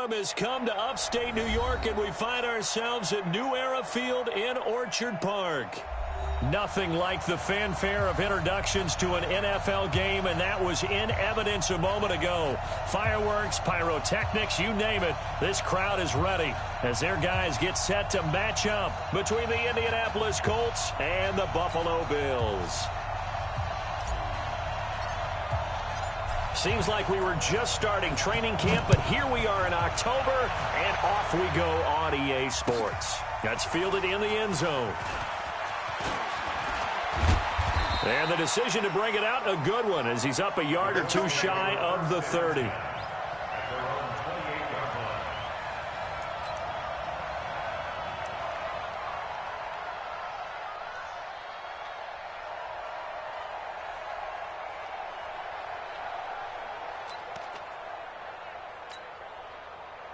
Stadium has come to upstate New York, and we find ourselves at New Era Field in Orchard Park. Nothing like the fanfare of introductions to an NFL game, and that was in evidence a moment ago. Fireworks, pyrotechnics, you name it. This crowd is ready as their guys get set to match up between the Indianapolis Colts and the Buffalo Bills. Seems like we were just starting training camp, but here we are in October, and off we go on EA Sports. That's fielded in the end zone. And the decision to bring it out, a good one, as he's up a yard or two shy of the 30.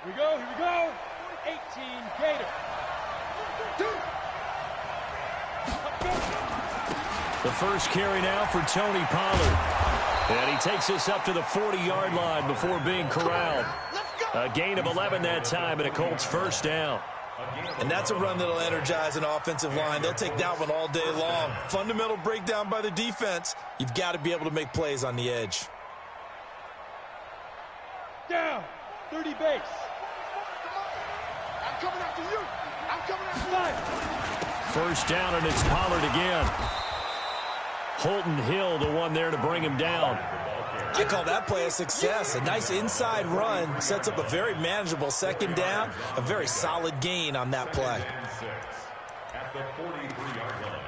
Here we go. 18 Gator. The first carry now for Tony Pollard. And he takes us up to the 40-yard line before being corralled. A gain of 11 that time, and a Colts first down. And that's a run that'll energize an offensive line. They'll take that one all day long. Fundamental breakdown by the defense. You've got to be able to make plays on the edge. Down. 30 base. I'm coming after you. I'm coming after you. First down, and it's Pollard again. Holton Hill, the one there to bring him down. I call that play a success. A nice inside run sets up a very manageable second down. A very solid gain on that play. At the 43-yard line.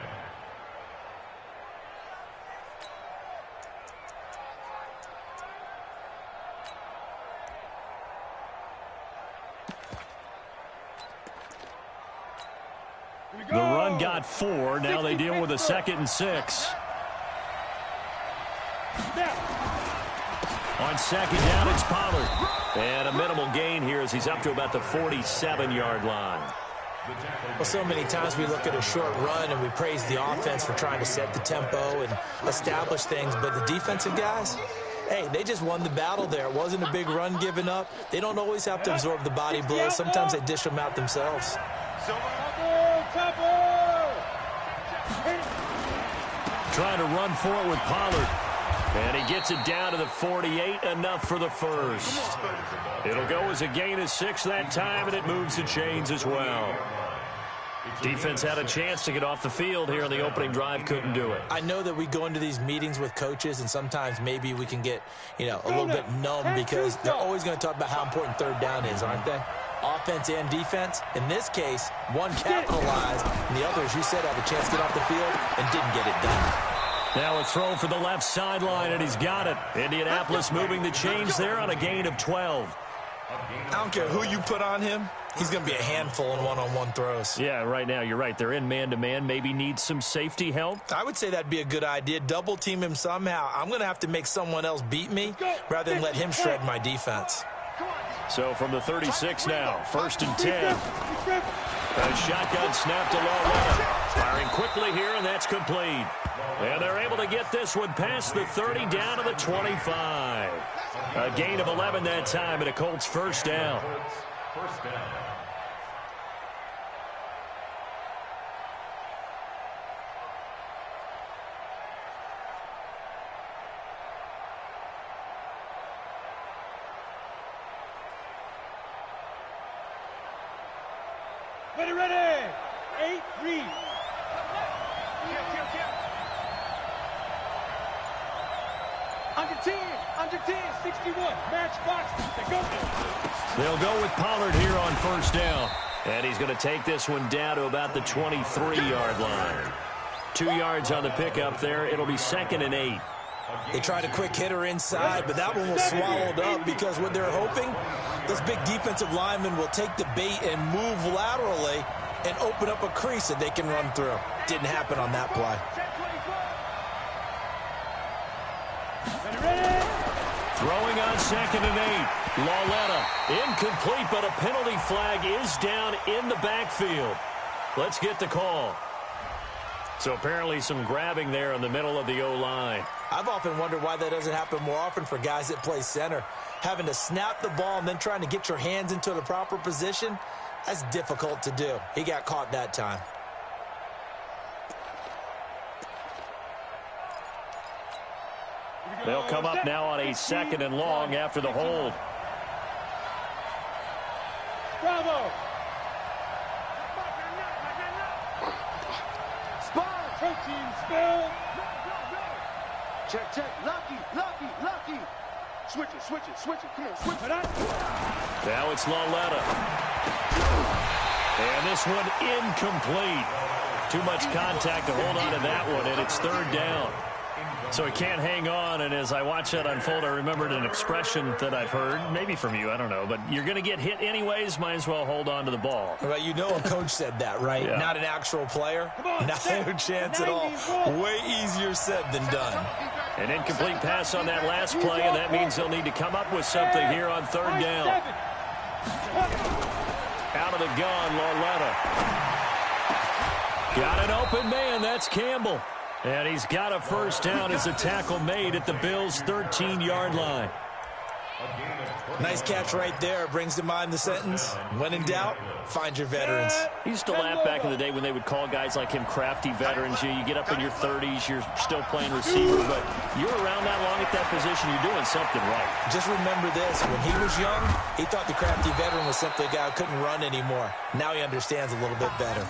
The run got 4. Now they deal with a 2nd and 6. On 2nd down, it's Pollard. And a minimal gain here as he's up to about the 47-yard line. Well, so many times we look at a short run and we praise the offense for trying to set the tempo and establish things. But the defensive guys, hey, they just won the battle there. It wasn't a big run given up. They don't always have to absorb the body blows. Sometimes they dish them out themselves. Trying to run for it with Pollard. And he gets it down to the 48, enough for the first. It'll go as a gain of 6 that time, and it moves the chains as well. Defense had a chance to get off the field here in the opening drive, couldn't do it. I know that we go into these meetings with coaches, and sometimes maybe we can get, a little bit numb because they're always going to talk about how important third down is, aren't they? Offense and defense. In this case, one capitalized, and the other, as you said, had a chance to get off the field and didn't get it done. Now a throw for the left sideline, and he's got it. Indianapolis moving the chains there on a gain of 12. I don't care who you put on him. He's going to be a handful in one-on-one throws. Yeah, right now, you're right. They're in man-to-man. Maybe needs some safety help. I would say that'd be a good idea. Double team him somehow. I'm going to have to make someone else beat me rather than let him shred my defense. So from the 36 now, 1st and 10. A shotgun snap to Lawletta. Firing quickly here, and that's complete. And they're able to get this one past the 30 down to the 25. A gain of 11 that time, and a Colts first down. First down. Ready. 8, read. Under 10, 61, match box. They'll go with Pollard here on first down. And he's going to take this one down to about the 23-yard line. 2 yards on the pickup there. It'll be 2nd and 8. They tried a quick hitter inside, but that one was swallowed up because what they're hoping, those big defensive linemen will take the bait and move laterally and open up a crease that they can run through. Didn't happen on that play. Throwing on 2nd and 8. Lawletta incomplete, but a penalty flag is down in the backfield. Let's get the call. So apparently some grabbing there in the middle of the O-line. I've often wondered why that doesn't happen more often for guys that play center. Having to snap the ball and then trying to get your hands into the proper position, that's difficult to do. He got caught that time. They'll come up now on a 2nd and long after the hold. Bravo! Spot! Protein spill! Check, check. Lucky, lucky, lucky. Switch it, switch it, switch it. Come on, switch it. Now it's Loletta. And this one incomplete. Too much contact to hold on to that one, and it's 3rd down. So he can't hang on, and as I watch that unfold, I remembered an expression that I've heard, maybe from you, I don't know, but you're going to get hit anyways, might as well hold on to the ball. Well, you know a coach said that, right? Yeah. Not an actual player. Not a chance at all. Way easier said than done. An incomplete pass on that last play, and that means they'll need to come up with something here on 3rd down. Out of the gun, Loletta. Got an open man, that's Campbell. And he's got a 1st down as a tackle made at the Bills' 13-yard line. Nice catch right there. Brings to mind the sentence, when in doubt, find your veterans. He used to laugh back in the day when they would call guys like him crafty veterans. You get up in your 30s, you're still playing receiver, but you're around that long at that position, you're doing something right. Just remember this, when he was young, he thought the crafty veteran was simply a guy who couldn't run anymore. Now he understands a little bit better.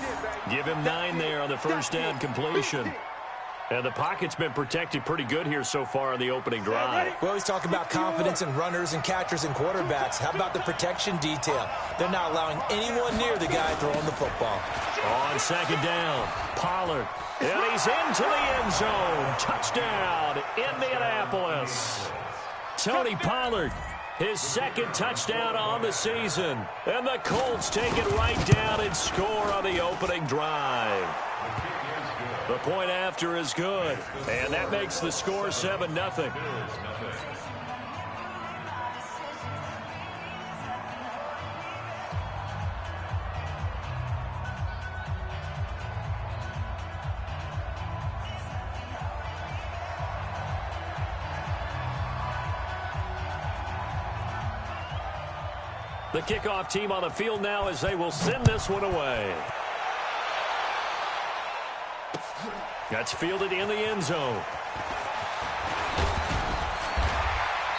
Give him 9 there on the 1st down completion. And the pocket's been protected pretty good here so far on the opening drive. We always talk about confidence in runners and catchers and quarterbacks. How about the protection detail? They're not allowing anyone near the guy throwing the football. On 2nd down, Pollard. And he's into the end zone. Touchdown, Indianapolis. Tony Pollard, his 2nd touchdown on the season. And the Colts take it right down and score on the opening drive. The point after is good, and that makes the score 7-0. The kickoff team on the field now as they will send this one away. That's fielded in the end zone.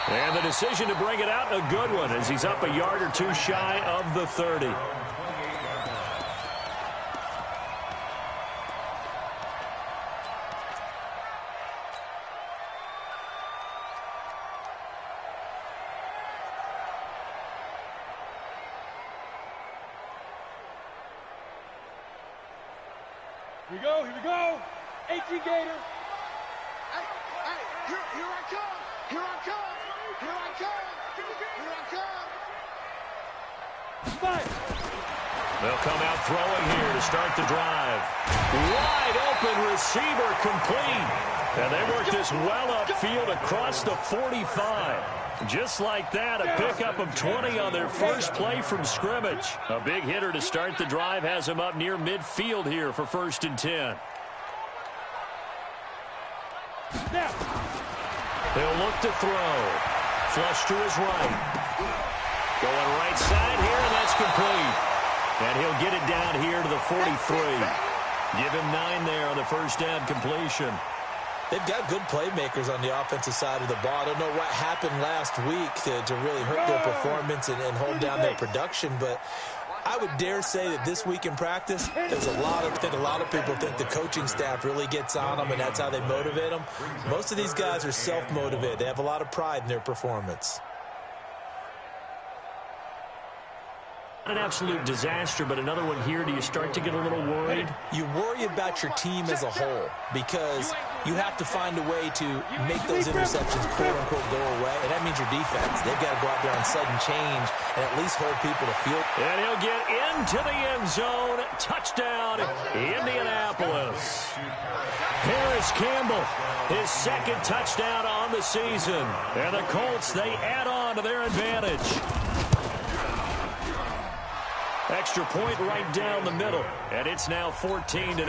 And the decision to bring it out, a good one, as he's up a yard or 2 shy of the 30. Here we go, here we go. 18 Gator. Hey, here I come. Here I come. Here I come. Here I come. Spike. They'll come out throwing here to start the drive. Wide open receiver complete. And they work this well upfield across the 45. Just like that, a pickup of 20 on their first play from scrimmage. A big hitter to start the drive has him up near midfield here for 1st and 10. Now. He'll look to throw. Flush to his right. Going right side here, and that's complete. And he'll get it down here to the 43. Give him 9 there on the 1st down completion. They've got good playmakers on the offensive side of the ball. I don't know what happened last week to really hurt their performance and hold down their production, but I would dare say that this week in practice, there's a lot of people think the coaching staff really gets on them, and that's how they motivate them. Most of these guys are self-motivated. They have a lot of pride in their performance. Not an absolute disaster, but another one here. Do you start to get a little worried? You worry about your team as a whole because you have to find a way to make those interceptions, quote-unquote, go away, and that means your defense. They've got to go out there on sudden change and at least hold people to field. And he'll get into the end zone. Touchdown, Indianapolis. Harris Campbell, his 2nd touchdown on the season. And the Colts, they add on to their advantage. Extra point right down the middle, and it's now 14-0.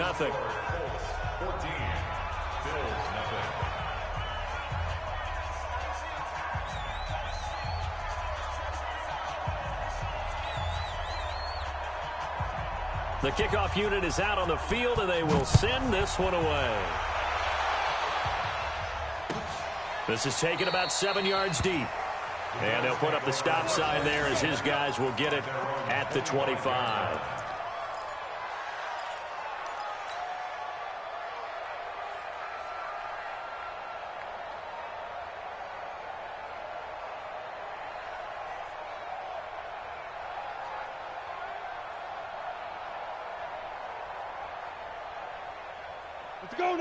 The kickoff unit is out on the field, and they will send this one away. This is taken about 7 yards deep. And they'll put up the stop sign there as his guys will get it at the 25.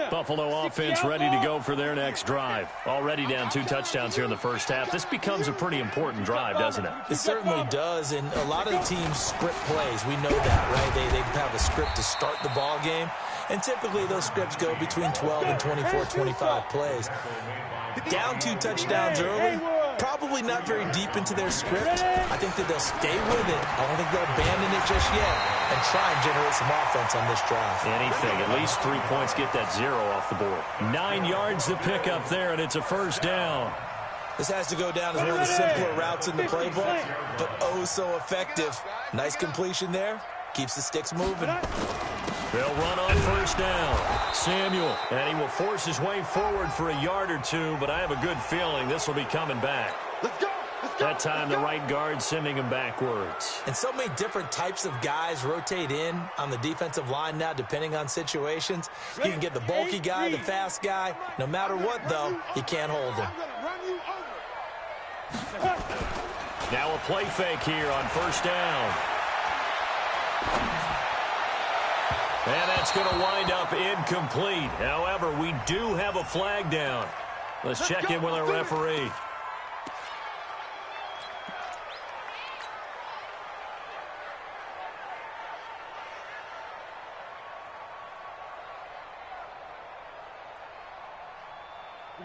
Buffalo offense ready to go for their next drive. Already down 2 touchdowns here in the first half. This becomes a pretty important drive, doesn't it? It certainly does, and a lot of the teams script plays. We know that, right? They have a script to start the ball game, and typically those scripts go between 12 and 24, 25 plays. Down 2 touchdowns early, probably not very deep into their script. I think that they'll stay with it. I don't think they'll abandon it just yet and try and generate some offense on this drive. Anything. At least 3 points, get that 0 off the board. 9 yards to pick up there, and it's a first down. This has to go down as one of the simpler routes in the playbook, but oh so effective. Nice completion there. Keeps the sticks moving. They'll run on first down. Samuel, and he will force his way forward for a yard or 2, but I have a good feeling this will be coming back. Let's go. That time the right guard sending him backwards. And so many different types of guys rotate in on the defensive line now, depending on situations. You can get the bulky guy, the fast guy. No matter what, though, you can't hold him. Now a play fake here on first down. And that's going to wind up incomplete. However, we do have a flag down. Let's check in with our referee.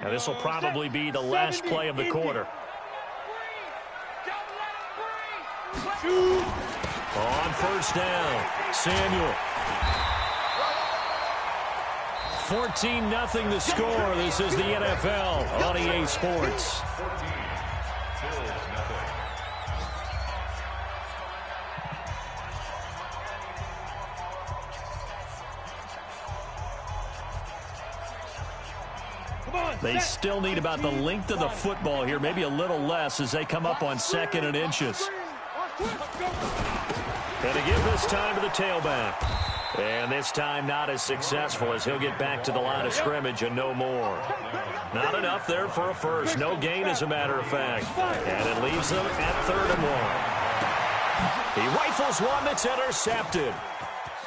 Now, this will probably be the last play of the quarter. On first down, Samuel. 14-0 the score. This is the NFL on EA Sports. They still need about the length of the football here, maybe a little less as they come up on 2nd and inches. And to give this time to the tailback. And this time not as successful as he'll get back to the line of scrimmage and no more. Not enough there for a first. No gain, as a matter of fact. And it leaves them at 3rd and 1. He rifles one that's intercepted.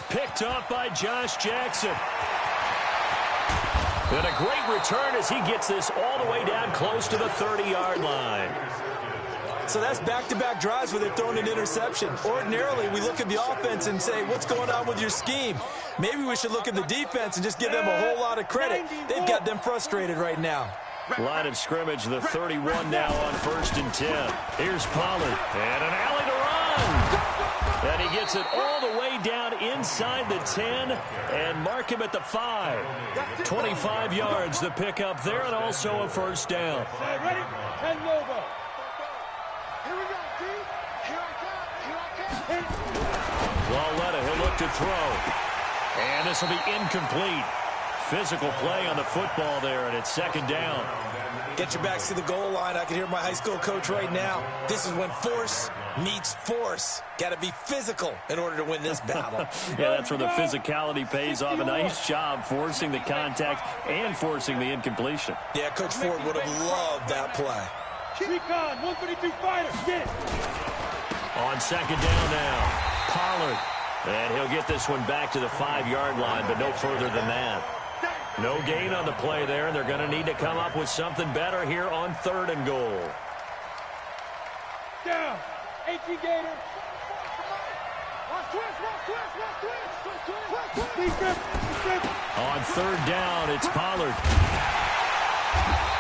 Picked up by Josh Jackson. And a great return as he gets this all the way down close to the 30-yard line. So that's back-to-back drives where they've thrown an interception. Ordinarily, we look at the offense and say, what's going on with your scheme? Maybe we should look at the defense and just give them a whole lot of credit. They've got them frustrated right now. Line of scrimmage, the 31 now on 1st and 10. Here's Pollard. And an alley to run. And he gets it all the way down inside the 10 and mark him at the 5. 25 yards to pick up there and also a first down. Ready? 10 Lobo. Here we go, D. Here I come. Walletta, he'll look to throw. And this will be incomplete. Physical play on the football there, and it's 2nd down. Get your backs to the goal line. I can hear my high school coach right now. This is when force meets force. Got to be physical in order to win this battle. Yeah, that's where the physicality pays off. A nice job forcing the contact and forcing the incompletion. Yeah, Coach Ford would have loved that play. Recon, 132 fighter, get it. On 2nd down now, Pollard. And he'll get this one back to the 5-yard line, but no further than that. No gain on the play there, and they're going to need to come up with something better here on 3rd and goal. Down, 18 Gator. Watch twist. On 3rd down, it's Pollard.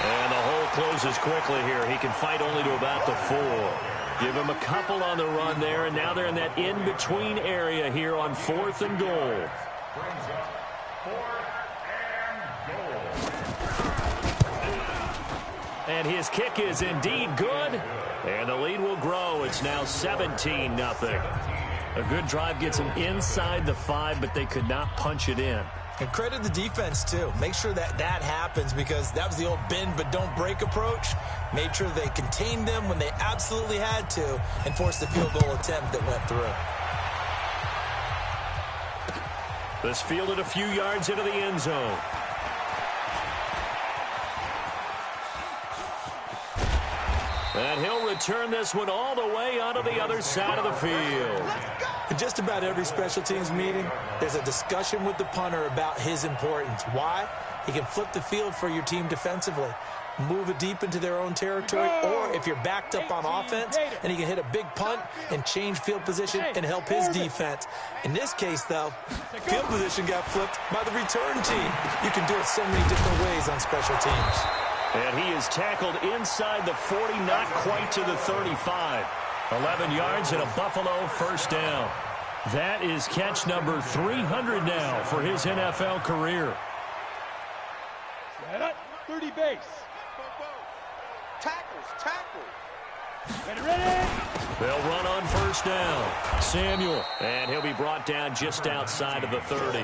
And the hole closes quickly here. He can fight only to about the 4. Give him a couple on the run there, and now they're in that in-between area here on 4th and goal. And his kick is indeed good, and the lead will grow. It's now 17-0. A good drive gets them inside the 5, but they could not punch it in. And credit the defense, too. Make sure that happens, because that was the old bend but don't break approach. Made sure they contained them when they absolutely had to and forced the field goal attempt that went through. This fielded a few yards into the end zone. And he'll return this one all the way onto the other side of the field. In just about every special teams meeting, there's a discussion with the punter about his importance. Why? He can flip the field for your team defensively, move it deep into their own territory, or if you're backed up on offense, and he can hit a big punt and change field position and help his defense. In this case, though, field position got flipped by the return team. You can do it so many different ways on special teams. And he is tackled inside the 40, not quite to the 35. 11 yards and a Buffalo first down. That is catch number 300 now for his NFL career. 30 base. Tackles. Ready. They'll run on first down. Samuel, and he'll be brought down just outside of the 30.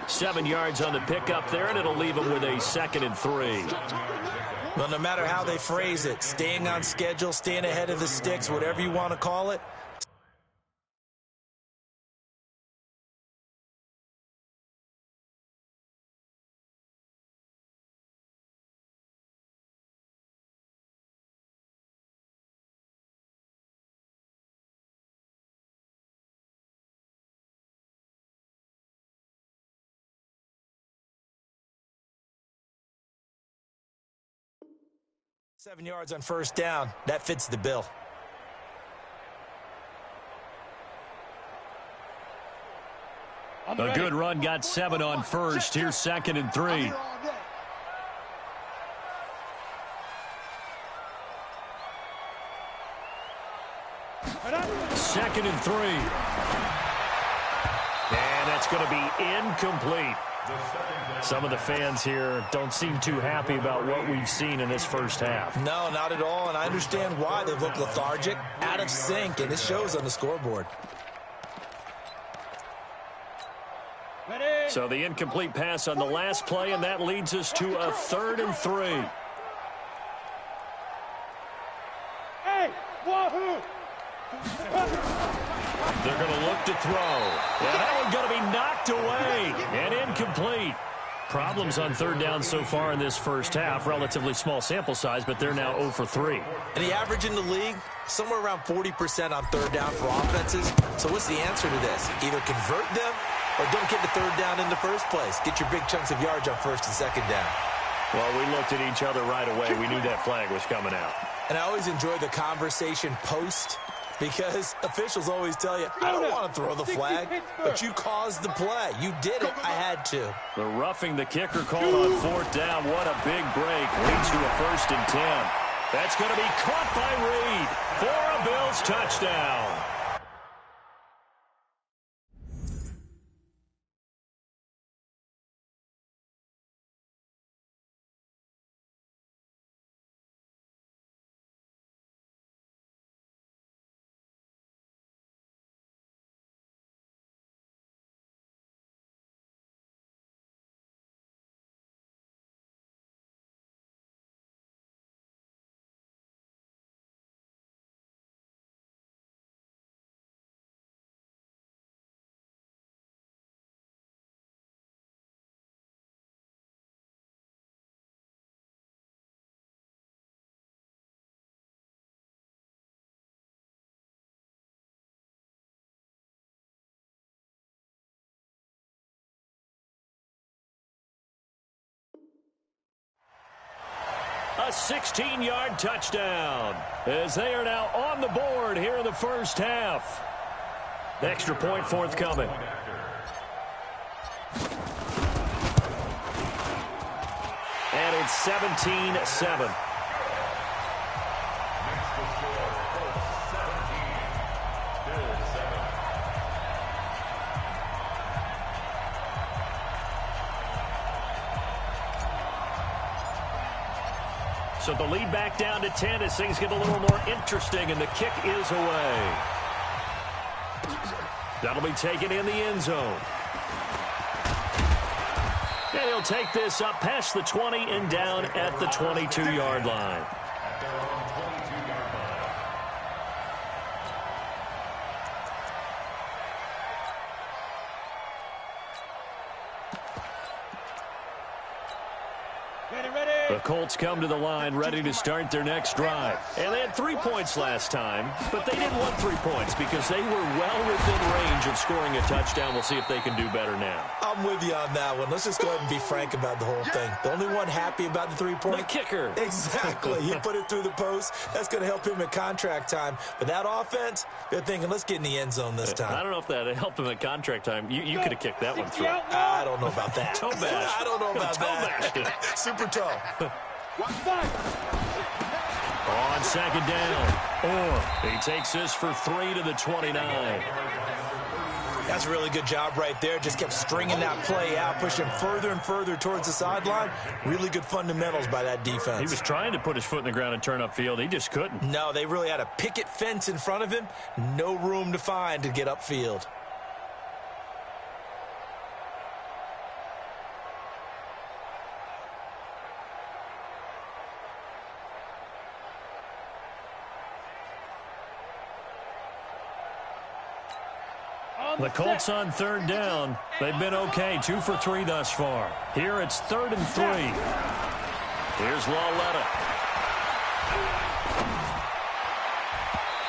7 yards on the pickup there, and it'll leave him with a 2nd and 3. Well, no matter how they phrase it, staying on schedule, staying ahead of the sticks, whatever you want to call it. Seven yards on first down. That fits the bill. A good run got 7 on first. Here's 2nd and 3. Second and 3. And that's going to be incomplete. Some of the fans here don't seem too happy about what we've seen in this first half. No, not at all, and I understand why. They look lethargic, out of sync, and it shows on the scoreboard. So the incomplete pass on the last play, and that leads us to a 3rd and 3. Hey, wahoo! They're going to look to throw. And that one's going to be knocked away and incomplete. Problems on 3rd down so far in this first half. Relatively small sample size, but they're now 0 for 3. And the average in the league, somewhere around 40% on 3rd down for offenses. So what's the answer to this? Either convert them or don't get the 3rd down in the first place. Get your big chunks of yards on 1st and 2nd down. Well, we looked at each other right away. We knew that flag was coming out. And I always enjoy the conversation post, because officials always tell you, I don't want to throw the flag, but you caused the play. You did it. I had to. The roughing the kicker called on 4th down. What a big break. Leads to a 1st and 10. That's going to be caught by Reed for a Bills touchdown. A 16-yard touchdown as they are now on the board here in the first half. The extra point forthcoming. And it's 17-7. So the lead back down to 10 as things get a little more interesting, and the kick is away. That'll be taken in the end zone. And he'll take this up past the 20 and down at the 22-yard line. The Colts come to the line ready to start their next drive. And they had 3 points last time, but they didn't want 3 points because they were well within range of scoring a touchdown. We'll see if they can do better now. I'm with you on that one. Let's just go ahead and be frank about the whole thing. The only one happy about the 3-point? The kicker. Exactly. He put it through the post. That's going to help him at contract time. But that offense, they're thinking, let's get in the end zone this time. I don't know if that helped him at contract time. You could have kicked that one through. I don't know about that. Toe bash. I don't know about that. Super toe. On second down. He takes this for 3 to the 29. That's a really good job right there. Just kept stringing that play out, pushing further and further towards the sideline. Really good fundamentals by that defense. He was trying to put his foot in the ground and turn upfield. He just couldn't. No, they really had a picket fence in front of him. No room to find to get upfield. The Colts on third down. They've been okay. 2 for 3 thus far. Here it's 3rd and 3. Here's Lauletta.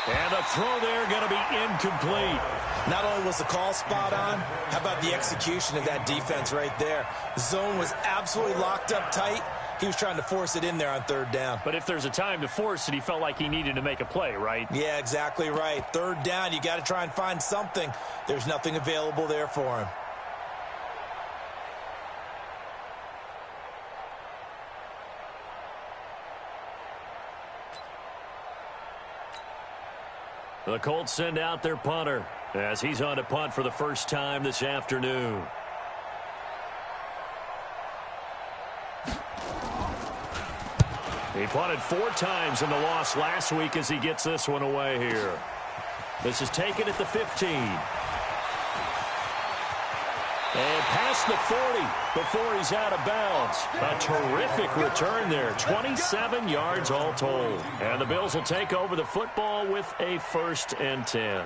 And a throw there going to be incomplete. Not only was the call spot on, how about the execution of that defense right there? The zone was absolutely locked up tight. He was trying to force it in there on third down. But if there's a time to force it, he felt like he needed to make a play, right? Yeah, exactly right. Third down, you got to try and find something. There's nothing available there for him. The Colts send out their punter as he's on to punt for the first time this afternoon. He punted 4 times in the loss last week as he gets this one away here. This is taken at the 15. And past the 40 before he's out of bounds. A terrific return there. 27 yards all told. And the Bills will take over the football with a 1st and 10.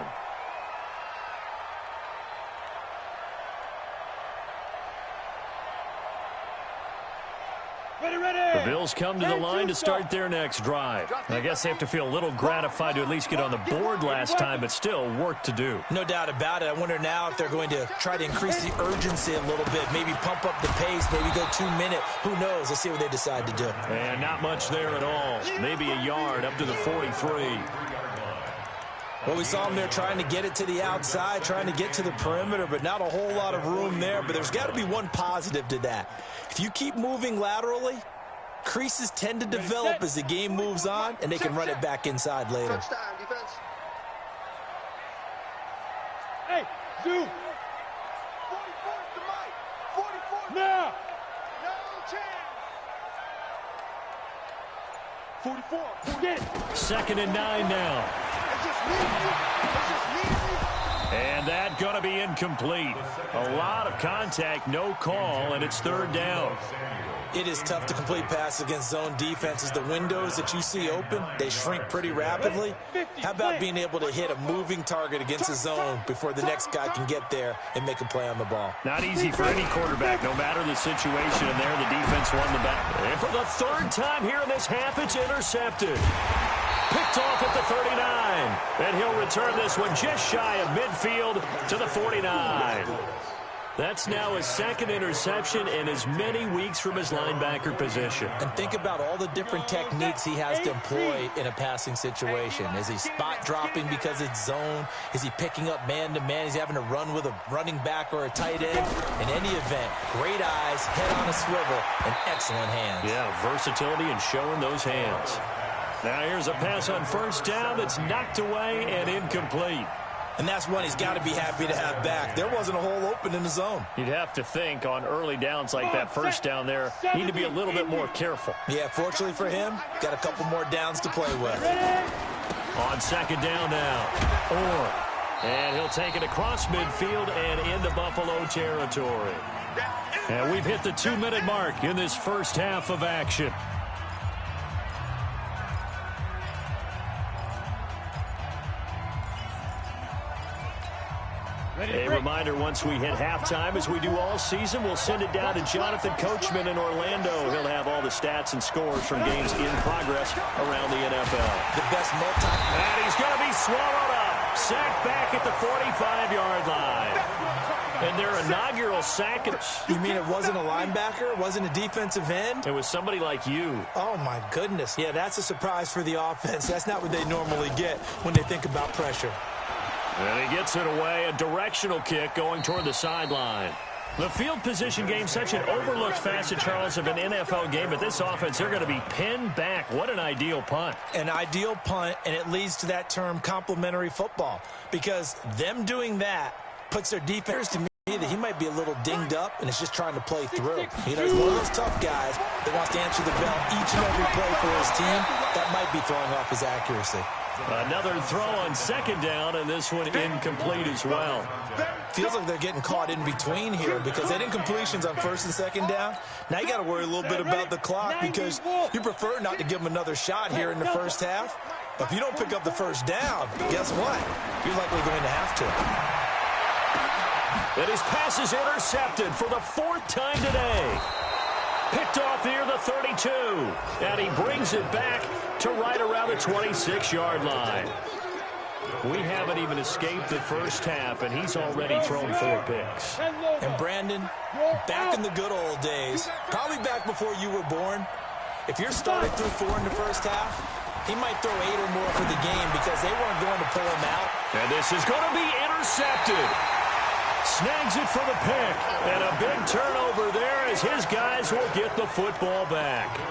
The Bills come to the line to start their next drive. I guess they have to feel a little gratified to at least get on the board last time, but still work to do. No doubt about it. I wonder now if they're going to try to increase the urgency a little bit, maybe pump up the pace, maybe go 2 minute. Who knows? Let's see what they decide to do. And not much there at all. Maybe a yard up to the 43. Well, we saw him there trying to get it to the outside, trying to get to the perimeter, but not a whole lot of room there. But there's got to be one positive to that. If you keep moving laterally, creases tend to develop as the game moves on, and they can run it back inside later. Hey, Zoo! 44 to Mike! 44 now! No chance! 44, get it! 2nd and 9 now. It's just me. And that going to be incomplete. A lot of contact, no call, and it's 3rd down. It is tough to complete passes against zone defenses. The windows that you see open, they shrink pretty rapidly. How about being able to hit a moving target against a zone before the next guy can get there and make a play on the ball? Not easy for any quarterback, no matter the situation. And there, the defense won the battle. And for the 3rd time here in this half, it's intercepted. Picked off at the 39. And he'll return this one just shy of midfield to the 49. That's now his 2nd interception in as many weeks from his linebacker position. And think about all the different techniques he has to employ in a passing situation. Is he spot dropping because it's zone? Is he picking up man-to-man? Is he having to run with a running back or a tight end? In any event, great eyes, head on a swivel, and excellent hands. Yeah, versatility and showing those hands. Now here's a pass on 1st down that's knocked away and incomplete. And that's one he's got to be happy to have back. There wasn't a hole open in the zone. You'd have to think on early downs like that 1st down there, need to be a little bit more careful. Yeah, fortunately for him, got a couple more downs to play with. On 2nd down now. And he'll take it across midfield and into Buffalo territory. And we've hit the 2-minute mark in this first half of action. A reminder, once we hit halftime, as we do all season, we'll send it down to Jonathan Coachman in Orlando. He'll have all the stats and scores from games in progress around the NFL. The best And he's going to be swallowed up. Sacked back at the 45-yard line. And their inaugural sack. You mean it wasn't a linebacker? It wasn't a defensive end? It was somebody like you. Oh, my goodness. Yeah, that's a surprise for the offense. That's not what they normally get when they think about pressure. And he gets it away, a directional kick going toward the sideline. The field position game, such an overlooked facet, Charles, of an NFL game. But this offense, they're going to be pinned back. What an ideal punt. An ideal punt, and it leads to that term complementary football. Because them doing that puts their defense to me that he might be a little dinged up and is just trying to play through. You know, he's one of those tough guys that wants to answer the bell each and every play for his team. That might be throwing off his accuracy. Another throw on second down, and this one incomplete as well. Feels like they're getting caught in between here because they did incompletions on first and second down. Now you got to worry a little bit about the clock because you prefer not to give them another shot here in the first half. But if you don't pick up the first down, guess what? You're likely going to have to. And his pass is intercepted for the 4th time today. Picked off near the 32. And he brings it back to right around the 26-yard line. We haven't even escaped the first half, and he's already thrown 4 picks. And Brandon, back in the good old days, probably back before you were born, if you're starting through 4 in the first half, he might throw 8 or more for the game because they weren't going to pull him out. And this is going to be intercepted. Snags it for the pick. And a big turnover there as his guys will get the football back.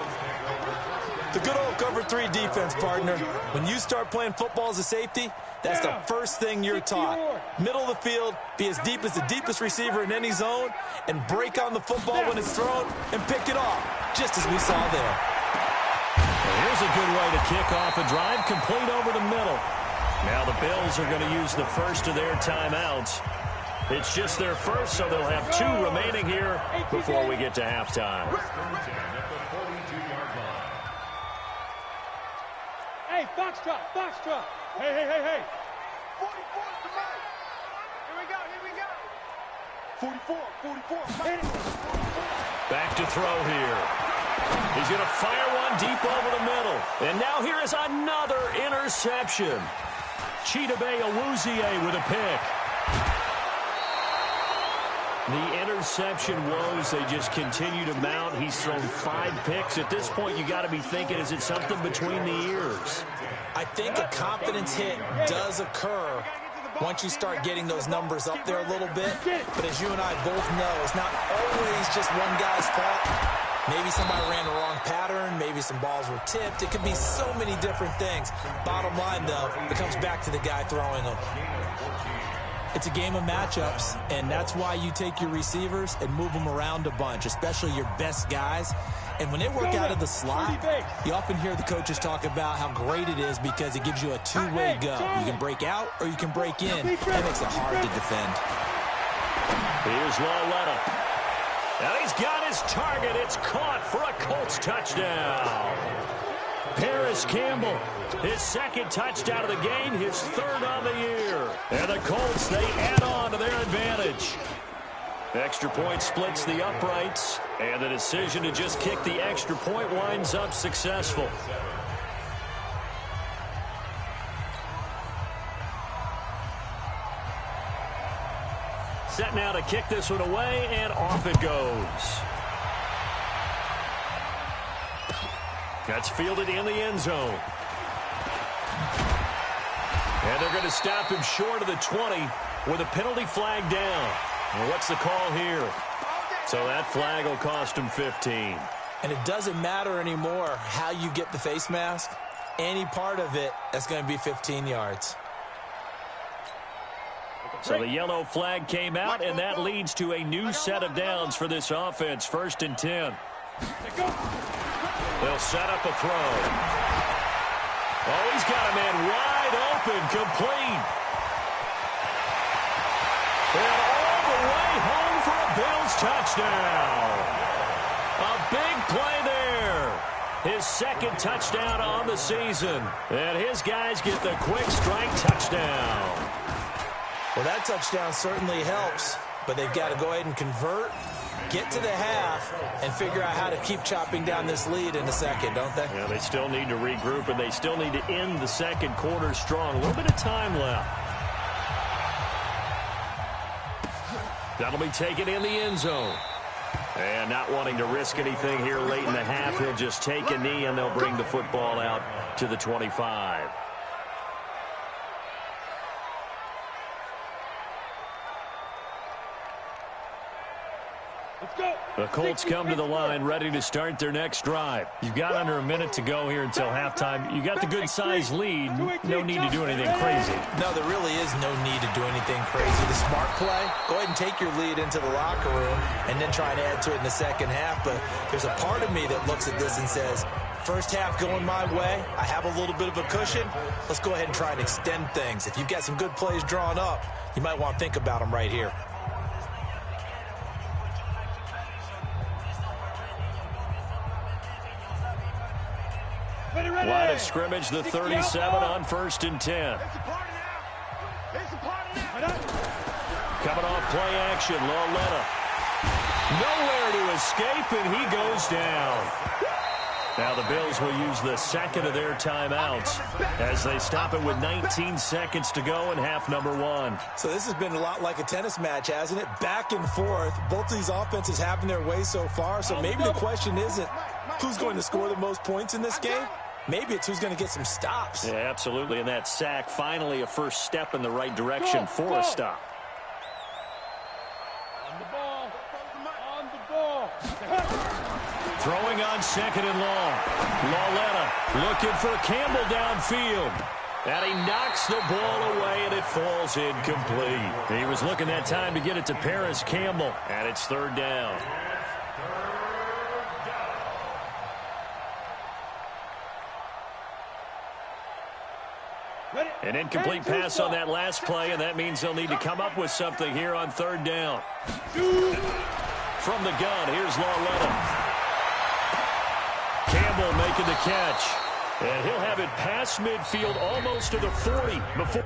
The good old cover 3 defense, partner. When you start playing football as a safety, that's the first thing you're taught. Middle of the field, be as deep as the deepest receiver in any zone, and break on the football when it's thrown and pick it off, just as we saw there. Well, here's a good way to kick off a drive, complete over the middle. Now the Bills are going to use the first of their timeouts. It's just their first, so they'll have 2 remaining here before we get to halftime. Hey, Foxtrot, Foxtrot. Hey. 44 is the mark. Here we go. 44. Back to throw here. He's going to fire one deep over the middle. And now here is another interception. Chidobe Awuzie with a pick. The interception woes, they just continue to mount. He's thrown 5 picks. At this point, you got to be thinking, is it something between the ears? I think a confidence hit does occur once you start getting those numbers up there a little bit. But as you and I both know, it's not always just one guy's fault. Maybe somebody ran the wrong pattern. Maybe some balls were tipped. It could be so many different things. Bottom line, though, it comes back to the guy throwing them. It's a game of matchups, and that's why you take your receivers and move them around a bunch, especially your best guys. And when they work out of the slot, you often hear the coaches talk about how great it is because it gives you a 2-way go. You can break out or you can break in. That makes it hard to defend. Here's Lawletta. And he's got his target. It's caught for a Colts touchdown. Paris Campbell, his 2nd touchdown of the game, his 3rd on the year. And the Colts, they add on to their advantage. Extra point splits the uprights, and the decision to just kick the extra point winds up successful. Set now to kick this one away, and off it goes. That's fielded in the end zone. And they're going to stop him short of the 20 with a penalty flag down. And what's the call here? So that flag will cost him 15. And it doesn't matter anymore how you get the face mask. Any part of it, that's going to be 15 yards. So the yellow flag came out, and that leads to a new set of downs for this offense. 1st and 10. They'll set up a throw. Oh, he's got a man wide open, complete. touchdown. A big play there. His second touchdown on the season. And his guys get the quick strike touchdown. Well, that touchdown certainly helps, but they've got to go ahead and convert, get to the half, and figure out how to keep chopping down this lead in the second, don't they? Yeah, they still need to regroup, and they still need to end the second quarter strong. A little bit of time left. That'll be taken in the end zone. And not wanting to risk anything here late in the half, he'll just take a knee, and they'll bring the football out to the 25. The Colts come to the line ready to start their next drive. You've got under a minute to go here until halftime. You got the good-sized lead. No need to do anything crazy. No, there really is no need to do anything crazy. The smart play, go ahead and take your lead into the locker room and then try and add to it in the second half. But there's a part of me that looks at this and says, first half going my way, I have a little bit of a cushion. Let's go ahead and try and extend things. If you've got some good plays drawn up, you might want to think about them right here. Line of scrimmage, the 37 on 1st and 10. Coming off play action, Lauletta. Nowhere to escape, and he goes down. Now the Bills will use the second of their timeouts as they stop it with 19 seconds to go in half number 1. So this has been a lot like a tennis match, hasn't it? Back and forth. Both of these offenses having their way so far, so maybe the question isn't who's going to score the most points in this game. Maybe it's who's going to get some stops. Yeah, absolutely. And that sack, finally a first step in the right direction for a stop. On the ball. On the ball. Throwing on 2nd and long. Lauletta looking for Campbell downfield. And he knocks the ball away, and it falls incomplete. He was looking that time to get it to Paris Campbell, and it's 3rd down. An incomplete pass on that last play, and that means they'll need to come up with something here on 3rd down. From the gun, here's Lauletta. Campbell making the catch. And he'll have it past midfield almost to the 40 before.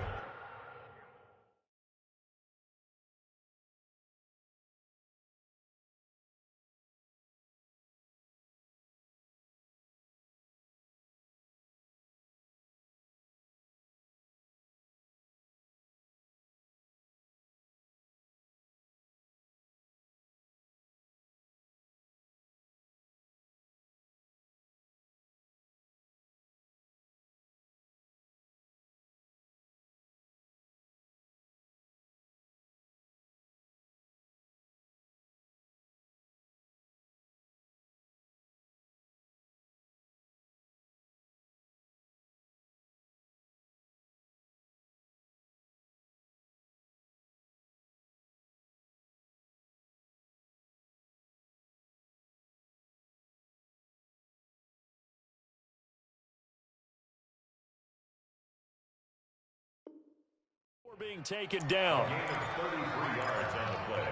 Being taken down. 33 yards on the play.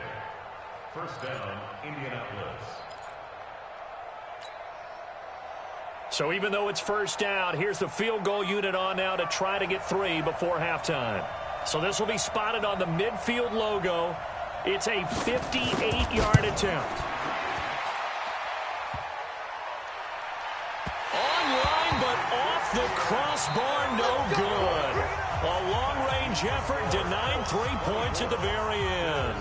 First down, Indianapolis. So even though it's first down, here's the field goal unit on now to try to get 3 before halftime. So this will be spotted on the midfield logo. It's a 58-yard attempt. Online, but off the crossbar, no good. A long-range effort denied 3 points at the very end.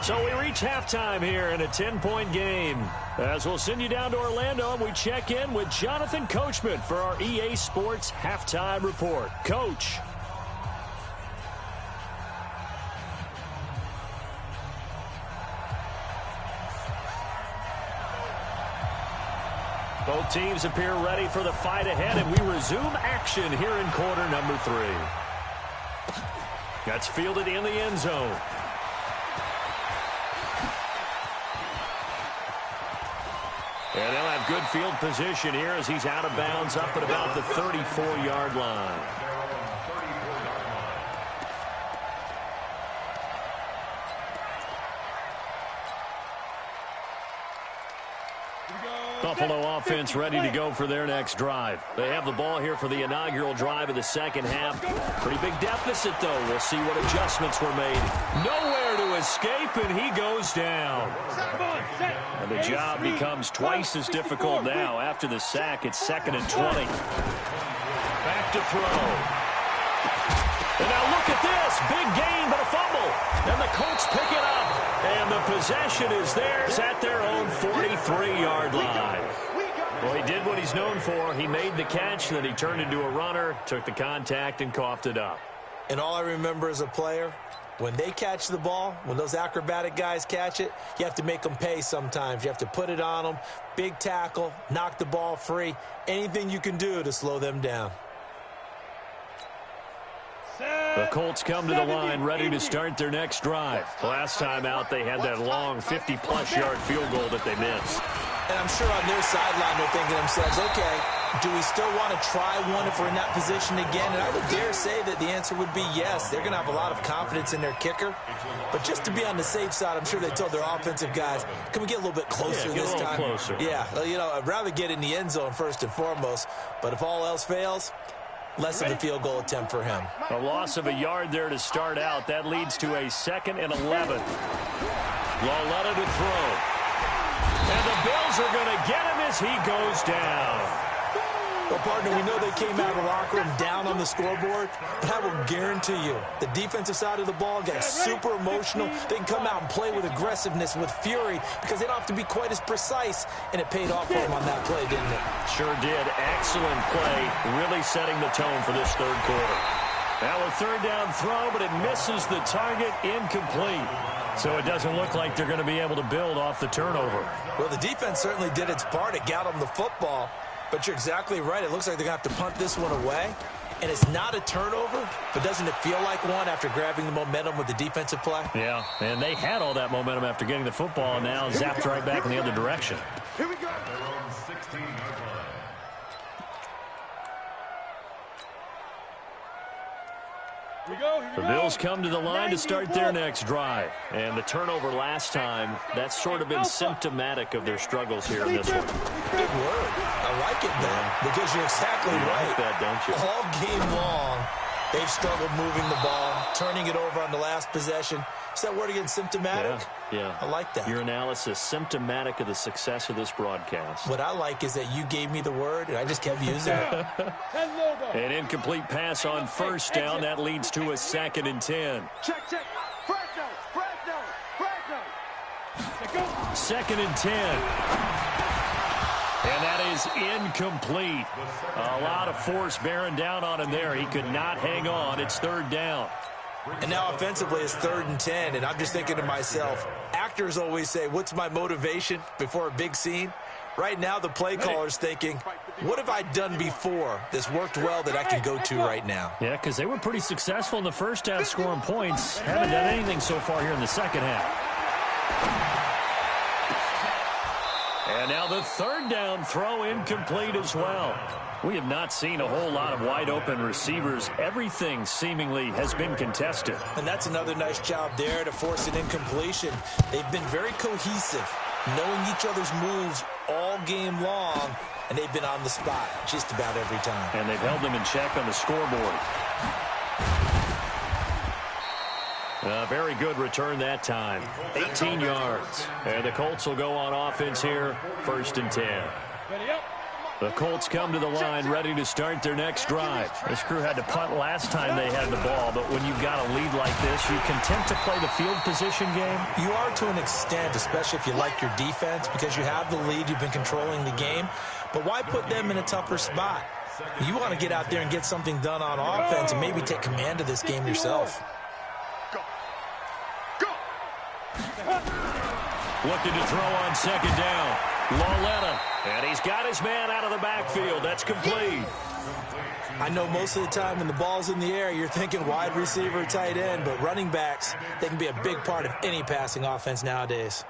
So we reach halftime here in a 10-point game. As we'll send you down to Orlando, and we check in with Jonathan Coachman for our EA Sports Halftime Report. Coach. Both teams appear ready for the fight ahead, and we resume action here in quarter number 3. That's fielded in the end zone. And they'll have good field position here as he's out of bounds up at about the 34-yard line. Buffalo offense ready to go for their next drive. They have the ball here for the inaugural drive of the second half. Pretty big deficit, though. We'll see what adjustments were made. Nowhere to escape, and he goes down. And the job becomes twice as difficult now. After the sack, it's 2nd and 20. Back to throw. And now look at this. Big gain, but a fumble. And the Colts pick it up. And the possession is theirs at their own 43-yard line. Well, he did what he's known for. He made the catch, then he turned into a runner, took the contact, and coughed it up. And all I remember as a player, when they catch the ball, when those acrobatic guys catch it, you have to make them pay sometimes. You have to put it on them, big tackle, knock the ball free, anything you can do to slow them down. The Colts come to the line ready to start their next drive. Last time out, they had that long 50-plus yard field goal that they missed. And I'm sure on their sideline they're thinking to themselves, okay, do we still want to try one if we're in that position again? And I would dare say that the answer would be yes. They're going to have a lot of confidence in their kicker. But just to be on the safe side, I'm sure they told their offensive guys, can we get a little bit closer this time? Closer. Yeah, you know, I'd rather get in the end zone first and foremost. But if all else fails, less of a field goal attempt for him. A loss of a yard there to start out. That leads to a 2nd and 11. Lauletta to throw. And the Bills are going to get him as he goes down. Well, partner, we know they came out of the locker room down on the scoreboard, but I will guarantee you the defensive side of the ball got super emotional. They can come out and play with aggressiveness, with fury, because they don't have to be quite as precise, and it paid off for them on that play, didn't it? Sure did. Excellent play, really setting the tone for this third quarter. Now a 3rd down throw, but it misses the target, incomplete. So it doesn't look like they're going to be able to build off the turnover. Well, the defense certainly did its part. It got them the football. But you're exactly right. It looks like they're going to have to punt this one away. And it's not a turnover, but doesn't it feel like one after grabbing the momentum with the defensive play? Yeah, and they had all that momentum after getting the football, and now zapped right back in the other direction. Here we go. The Bills come to the line to start their next drive. And the turnover last time, that's sort of been symptomatic of their struggles here in this one. Good word. I like it, man, because you're exactly right. Like that, don't you? All game long, they've struggled moving the ball, turning it over on the last possession. Is that word again, symptomatic? Yeah. I like that. Your analysis, symptomatic of the success of this broadcast. What I like is that you gave me the word, and I just kept using it. An incomplete pass on 1st down. That leads to a 2nd and 10. Check. Fresh 2nd and 10. And that is incomplete. A lot of force bearing down on him there. He could not hang on. It's 3rd down. And now offensively it's 3rd and 10, and I'm just thinking to myself, actors always say, what's my motivation before a big scene? Right now the play caller's thinking, what have I done before that's worked well that I can go to right now? Yeah, because they were pretty successful in the first half scoring points. Haven't done anything so far here in the second half. And now the 3rd down throw incomplete as well. We have not seen a whole lot of wide-open receivers. Everything seemingly has been contested. And that's another nice job there to force an incompletion. They've been very cohesive, knowing each other's moves all game long, and they've been on the spot just about every time. And they've held them in check on the scoreboard. A very good return that time. 18 yards. And the Colts will go on offense here, 1st and 10. The Colts come to the line ready to start their next drive. This crew had to punt last time they had the ball, but when you've got a lead like this, you content to play the field position game? You are to an extent, especially if you like your defense, because you have the lead, you've been controlling the game. But why put them in a tougher spot? You want to get out there and get something done on offense and maybe take command of this game yourself. Looking to throw on 2nd down. Lauletta. And he's got his man out of the backfield. That's complete. I know most of the time when the ball's in the air, you're thinking wide receiver, tight end, but running backs, they can be a big part of any passing offense nowadays.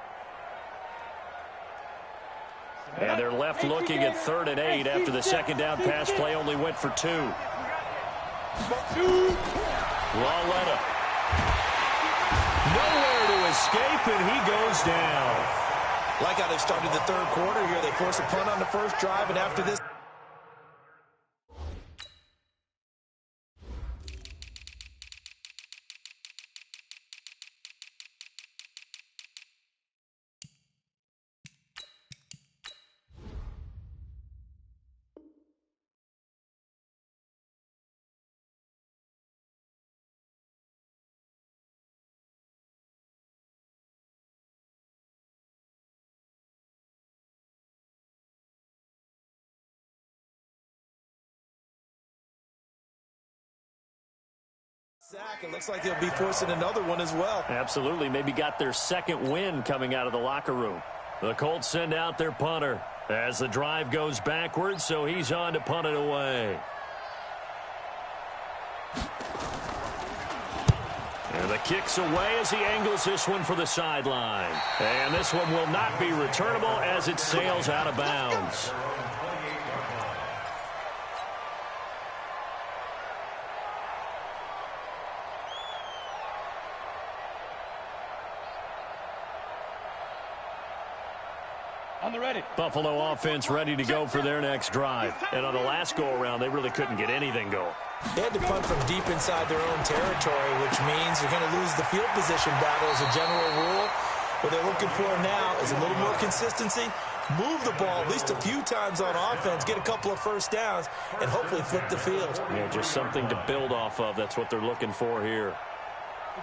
And they're left looking at 3rd and 8 after the 2nd down pass play only went for 2. Lauletta. Nowhere to escape, and he goes down. Like how they've started the third quarter here. They force a punt on the first drive, and after this, sack. It looks like they'll be forcing another one as well. Absolutely. Maybe got their second win coming out of the locker room. The Colts send out their punter as the drive goes backwards, so he's on to punt it away. And the kick's away as he angles this one for the sideline. And this one will not be returnable as it sails out of bounds. On the ready. Buffalo offense ready to go for their next drive. And on the last go-around, they really couldn't get anything going. They had to punt from deep inside their own territory, which means you're going to lose the field position battle as a general rule. What they're looking for now is a little more consistency, move the ball at least a few times on offense, get a couple of first downs, and hopefully flip the field. Yeah, just something to build off of. That's what they're looking for here.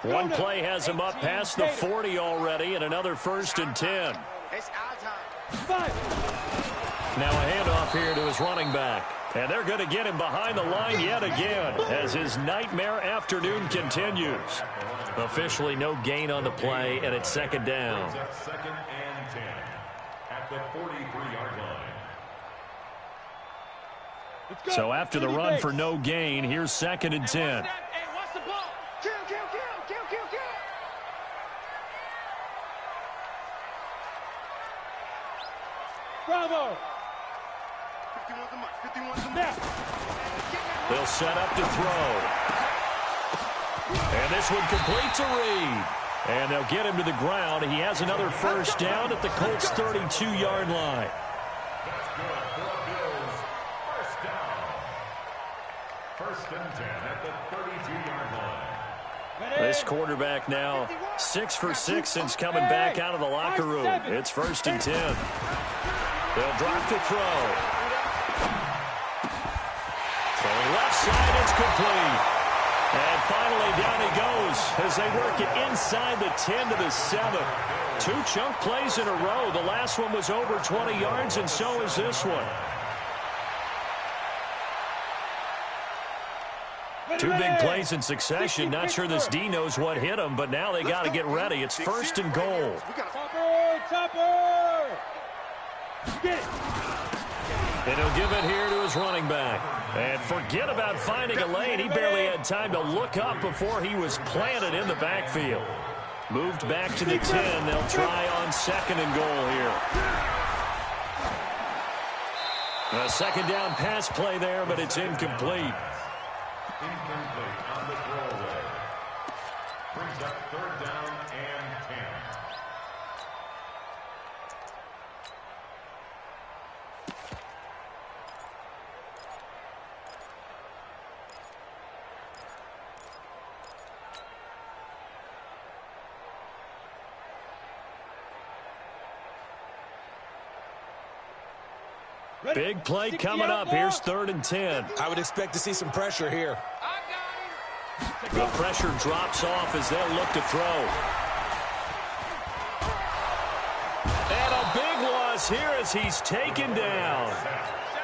One play has him up past the 40 already, and another 1st and 10. It's our time. Now a handoff here to his running back. And they're going to get him behind the line yet again as his nightmare afternoon continues. Officially no gain on the play, and it's 2nd down. Second and 10 at the 43-yard line. So after the run for no gain, here's 2nd and 10. Hey, watch the ball. Kill. Bravo. 51's a mark. 51's a mark. They'll set up to throw. And this one complete to Reed. And they'll get him to the ground. He has another 1st down at the Colts' 32-yard line. That's good for Bills. 1st down. 1st and 10 at the 32-yard line. This quarterback now 6 for 6 since coming back out of the locker room. It's 1st and 10. They'll drop to throw. Throwing left side, it's complete. And finally down he goes as they work it inside the 10 to the 7. 2 chunk plays in a row. The last one was over 20 yards, and so is this one. 2 big plays in succession. Not sure this D knows what hit him, but now they got to get ready. It's 1st and goal. Topper! Get it. And he'll give it here to his running back. And forget about finding a lane. He barely had time to look up before he was planted in the backfield. Moved back to the 10. They'll try on 2nd and goal here. A 2nd down pass play there, but it's incomplete. Incomplete on the throwaway. Brings up 3rd down and 10. Big play coming up. Here's 3rd and 10. I would expect to see some pressure here. The pressure drops off as they'll look to throw. And a big loss here as he's taken down.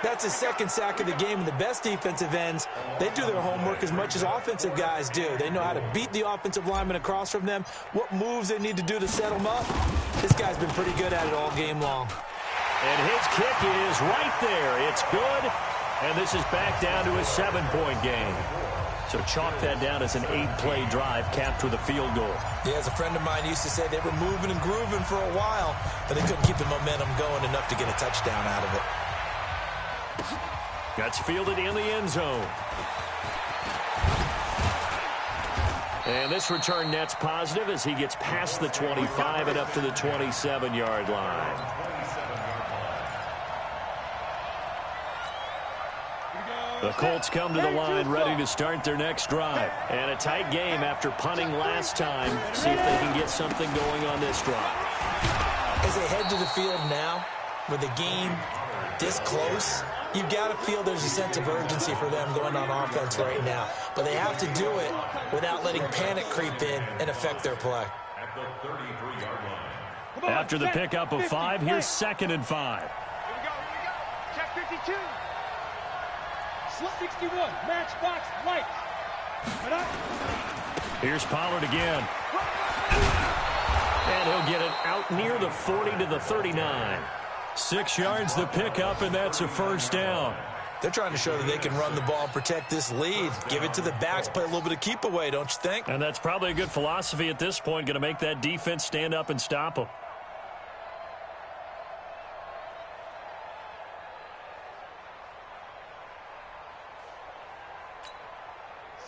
That's his 2nd sack of the game, and the best defensive ends, they do their homework as much as offensive guys do. They know how to beat the offensive lineman across from them, what moves they need to do to set them up. This guy's been pretty good at it all game long. And his kick is right there. It's good, and this is back down to a 7-point game. So chalk that down as an 8-play drive capped with a field goal. Yeah, as a friend of mine used to say, they were moving and grooving for a while, but they couldn't keep the momentum going enough to get a touchdown out of it. That's fielded in the end zone. And this return net's positive as he gets past the 25 and up to the 27-yard line. The Colts come to the line ready to start their next drive. And a tight game after punting last time. See if they can get something going on this drive. As they head to the field now, with the game this close, you've got to feel there's a sense of urgency for them going on offense right now. But they have to do it without letting panic creep in and affect their play. At the 33-yard line. After the pickup of 5, here's 2nd and 5. Here we go. Check 52. 61. Matchbox light. Here's Pollard again. And he'll get it out near the 40 to the 39. 6 yards the pickup, and that's a first down. They're trying to show that they can run the ball and protect this lead. Give it to the backs, play a little bit of keep away, don't you think? And that's probably a good philosophy at this point, going to make that defense stand up and stop them.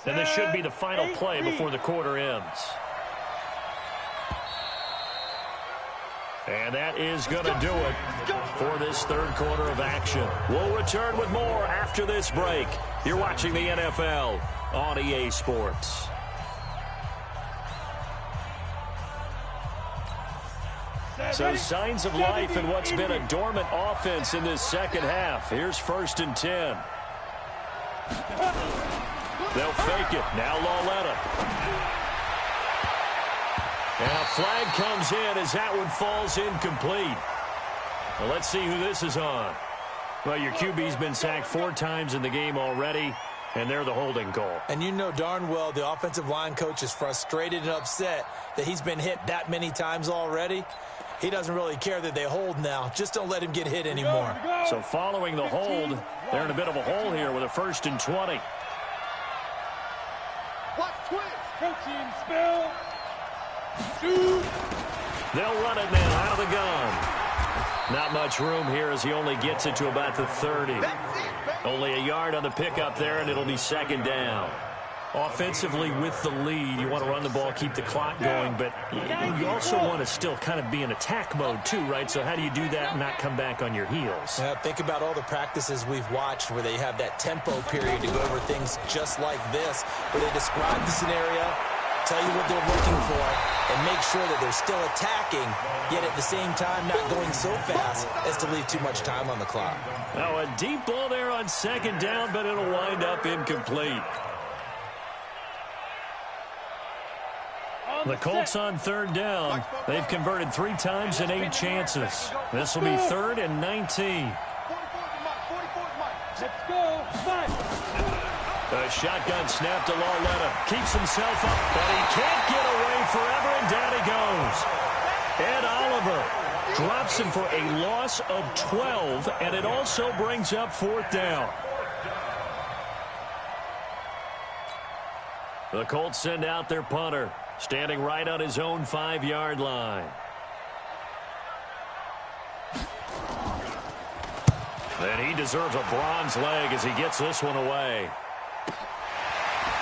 And this should be the final play before the quarter ends. And that is going to do it for this third quarter of action. We'll return with more after this break. You're watching the NFL on EA Sports. So signs of life in what's been a dormant offense in this second half. Here's 1st and 10. They'll fake it. Now Lauletta. And a flag comes in as that one falls incomplete. Well, let's see who this is on. Well, your QB's been sacked 4 times in the game already, and they're the holding call. And you know darn well the offensive line coach is frustrated and upset that he's been hit that many times already. He doesn't really care that they hold now. Just don't let him get hit anymore. So following the hold, they're in a bit of a hole here with a 1st and 20. Watch twist. Coaching spell. They'll run it now out of the gun. Not much room here as he only gets it to about the 30. Only a yard on the pickup there, and it'll be 2nd down. Offensively with the lead, you want to run the ball, keep the clock going, but you also want to still kind of be in attack mode too, right? So how do you do that and not come back on your heels? Think about all the practices we've watched where they have that tempo period to go over things just like this, where they describe the scenario, tell you what they're looking for, and make sure that they're still attacking, yet at the same time not going so fast as to leave too much time on the clock. Now a deep ball there on 2nd down, but it'll wind up incomplete. The Colts on 3rd down. They've converted 3 times in 8 chances. This will be 3rd and 19. Let's go. A shotgun snap to Lauletta. Keeps himself up, but he can't get away forever, and down he goes. Ed Oliver drops him for a loss of 12, and it also brings up 4th down. The Colts send out their punter, standing right on his own 5-yard line. And he deserves a bronze leg as he gets this one away.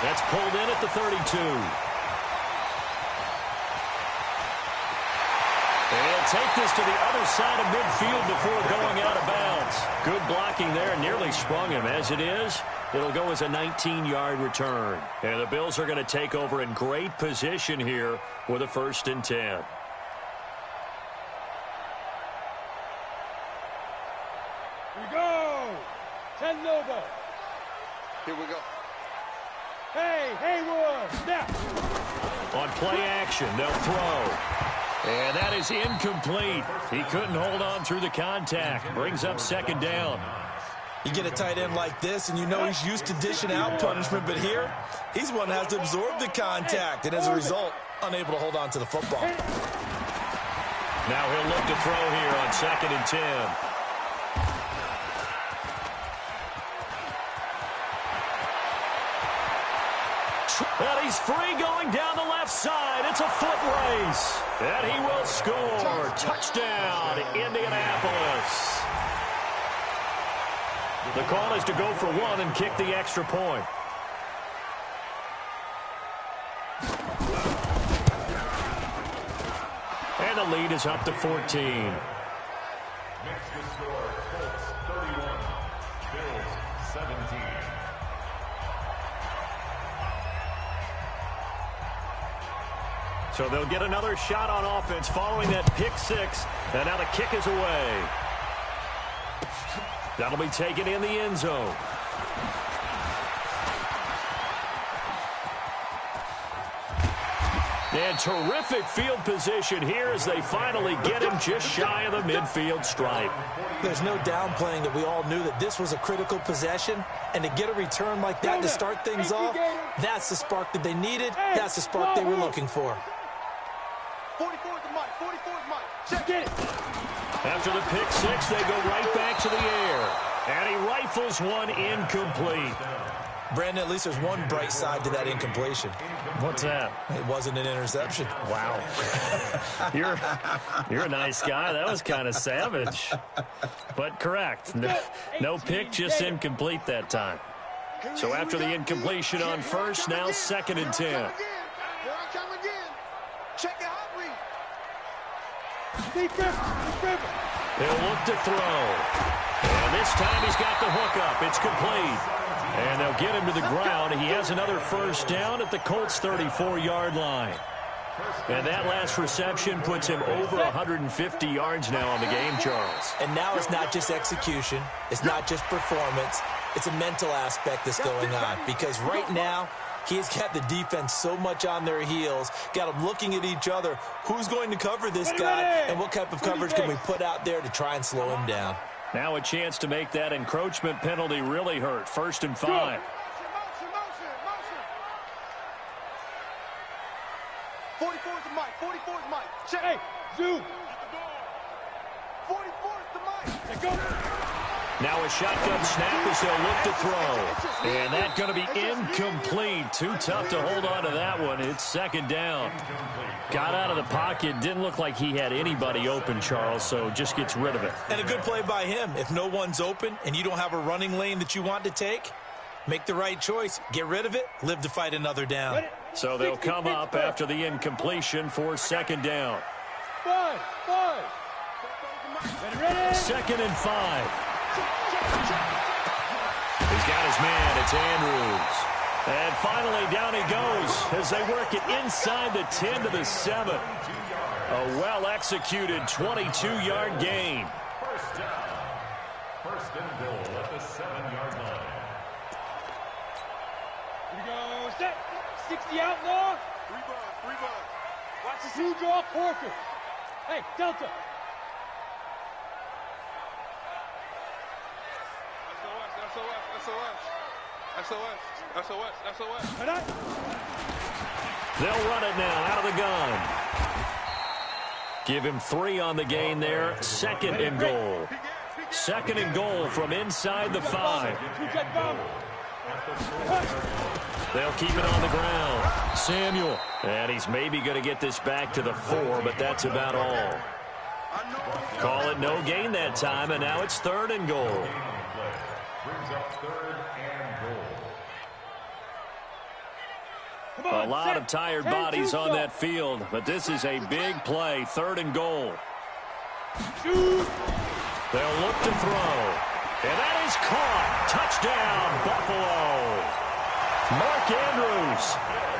That's pulled in at the 32. They'll take this to the other side of midfield before going out of bounds. Good blocking there, nearly sprung him. As it is, it'll go as a 19-yard return. And the Bills are going to take over in great position here with a 1st and 10. Here we go. 10 Lobo. Here we go. Hey, Haywood. Snap. On play action, they'll throw. And that is incomplete. He couldn't hold on through the contact. Brings up 2nd down. You get a tight end like this, and you know he's used to dishing out punishment, but here, he's one that has to absorb the contact, and as a result, unable to hold on to the football. Now he'll look to throw here on 2nd and 10. And he's free going down the left side. It's a foot race. And he will score. Touchdown, Indianapolis. The call is to go for 1 and kick the extra point. And the lead is up to 14. Makes the score Colts 31, Bills 17. So they'll get another shot on offense following that pick six. And now the kick is away. That'll be taken in the end zone. And terrific field position here as they finally get him just shy of the midfield stripe. There's no downplaying that we all knew that this was a critical possession, and to get a return like that to start things off, that's the spark that they needed. That's the spark they were looking for. 44 to Mike. 44 to Mike. Check it. After the pick six, they go right back to the air. And he rifles one incomplete. Brandon, at least there's one bright side to that incompletion. What's that? It wasn't an interception. Wow. You're a nice guy. That was kind of savage. But correct. No pick, just incomplete that time. So after the incompletion on first, now 2nd and 10. Here I come again. Check it out, read. He'll look to throw. And this time he's got the hook up. It's complete. And they'll get him to the ground. He has another first down at the Colts' 34-yard line. And that last reception puts him over 150 yards now on the game, Charles. And now it's not just execution. It's not just performance. It's a mental aspect that's going on. Because right now, he's got the defense so much on their heels, got them looking at each other. Who's going to cover this guy? And what type of coverage can we put out there to try and slow him down? Now a chance to make that encroachment penalty really hurt. 1st and 5. Motion. 44 to Mike. 44 to Mike. Check. Hey, zoom. 44 to Mike. Let go. Now a shotgun snap as they'll look to throw. And that's going to be incomplete. Too tough to hold on to that one. It's 2nd down. Got out of the pocket. Didn't look like he had anybody open, Charles, so just gets rid of it. And a good play by him. If no one's open and you don't have a running lane that you want to take, make the right choice. Get rid of it. Live to fight another down. So they'll come up after the incompletion for 2nd down. 5. Ready? 2nd and 5. He's got his man. It's Andrews. And finally, down he goes as they work it inside the 10 to the 7. A well-executed 22-yard gain. First down. 1st and goal at the 7-yard line. Here we go. Set. 60 outlaw. Rebound. Watch this. Two draw quarter. Hey, Delta. SOS. They'll run it now out of the gun. Give him 3 on the gain there. 2nd and goal. 2nd and goal from inside the 5. They'll keep it on the ground. Samuel. And he's maybe going to get this back to the 4, but that's about all. Call it no gain that time, and now it's 3rd and goal. Brings up 3rd and goal. A lot of tired bodies on that field, but this is a big play. 3rd and goal. They'll look to throw. And that is caught. Touchdown, Buffalo. Mark Andrews,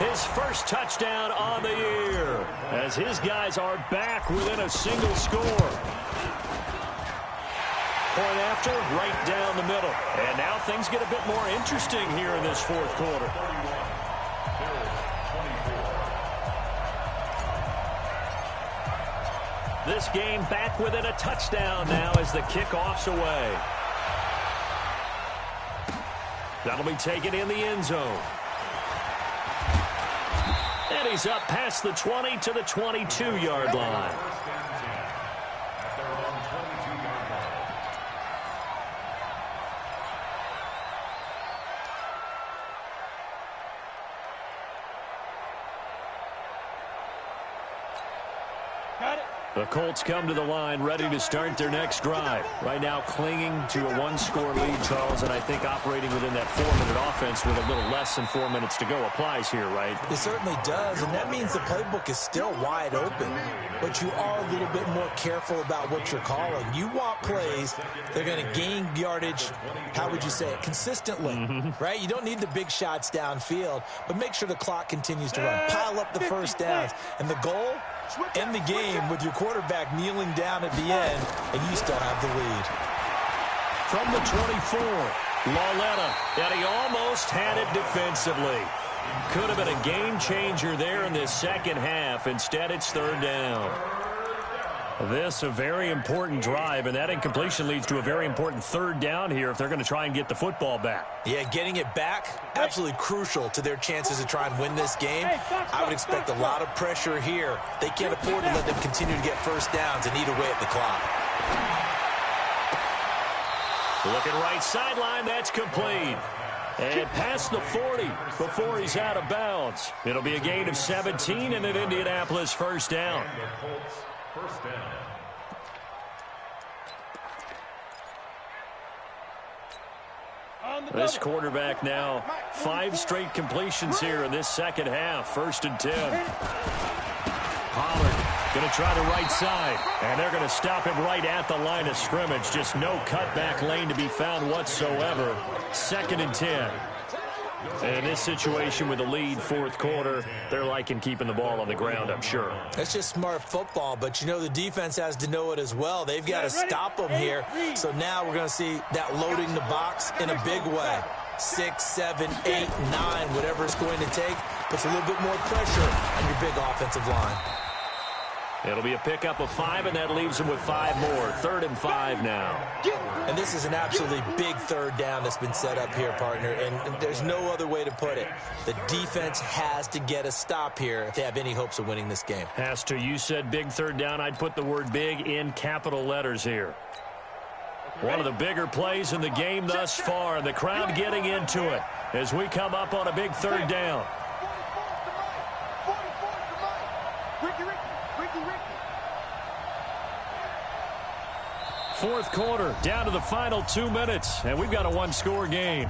his first touchdown on the year, as his guys are back within a single score. Point after, right down the middle. And now things get a bit more interesting here in this 4th quarter. This game back within a touchdown now as the kickoff's away. That'll be taken in the end zone. And he's up past the 20 to the 22-yard line. Got it. The Colts come to the line ready to start their next drive. Right now clinging to a one-score lead, Charles, and I think operating within that 4-minute offense with a little less than 4 minutes to go applies here, right? It certainly does, and that means the playbook is still wide open. But you are a little bit more careful about what you're calling. You want plays, they're going to gain yardage, how would you say it, consistently, right? You don't need the big shots downfield, but make sure the clock continues to run. Pile up the first downs, and the goal, end the game with your quarterback kneeling down at the end, and you still have the lead. From the 24, Lauletta, and he almost had it defensively. Could have been a game changer there in this second half. Instead, it's third down. This a very important drive, and that incompletion leads to a very important third down here if they're going to try and get the football back. Yeah, getting it back, absolutely crucial to their chances to try and win this game. I would expect a lot of pressure here. They can't afford to let them continue to get first downs and eat away at the clock. Looking right sideline, that's complete. And past the 40 before he's out of bounds. It'll be a gain of 17 and an Indianapolis first down. First down. This quarterback now 5 straight completions here in this second half. 1st and 10. Pollard going to try the right side, and they're going to stop him right at the line of scrimmage. Just no cutback lane to be found whatsoever. 2nd and 10. In this situation with the lead, 4th quarter, they're liking keeping the ball on the ground, I'm sure. That's just smart football, but you know the defense has to know it as well. They've got to stop them here. So now we're going to see that loading the box in a big way. 6, 7, 8, 9, whatever it's going to take, puts a little bit more pressure on your big offensive line. It'll be a pickup of 5, and that leaves them with 5 more. 3rd and 5 now. And this is an absolutely big third down that's been set up here, partner, and there's no other way to put it. The defense has to get a stop here if they have any hopes of winning this game. Has to. You said big third down. I'd put the word big in capital letters here. One of the bigger plays in the game thus far, and the crowd getting into it as we come up on a big third down. Fourth quarter, down to the final 2 minutes, and we've got a one-score game.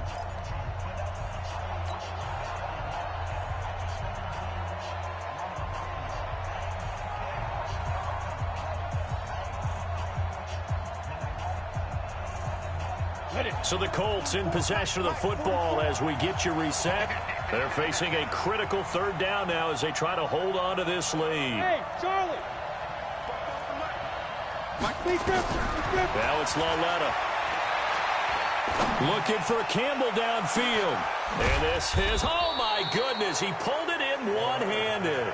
So the Colts in possession of the football as we get you reset. They're facing a critical third down now as they try to hold on to this lead. Hey, Charlie. Now it's Lauletta. Looking for Campbell downfield. And this is, oh my goodness, he pulled it in one-handed.